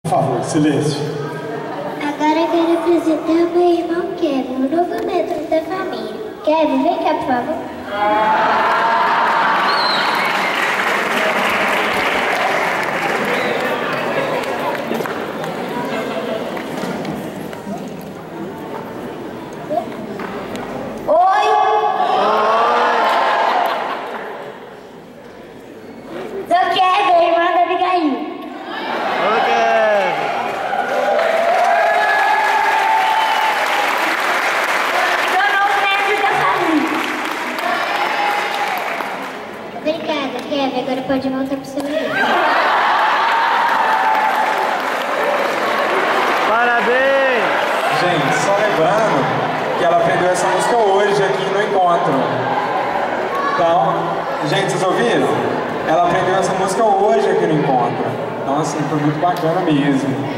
Por favor, silêncio. Agora eu quero apresentar meu irmão Kevin, o novo neto da família. Kevin, vem cá, por favor. Oi! Sou Kevin, irmã da Abigail. Obrigada, Kevin. Agora pode voltar pro seu lugar. Parabéns! Gente, só lembrando que ela aprendeu essa música hoje aqui no encontro. Então, gente, vocês ouviram? Ela aprendeu essa música hoje aqui no encontro. Então, assim, foi muito bacana mesmo.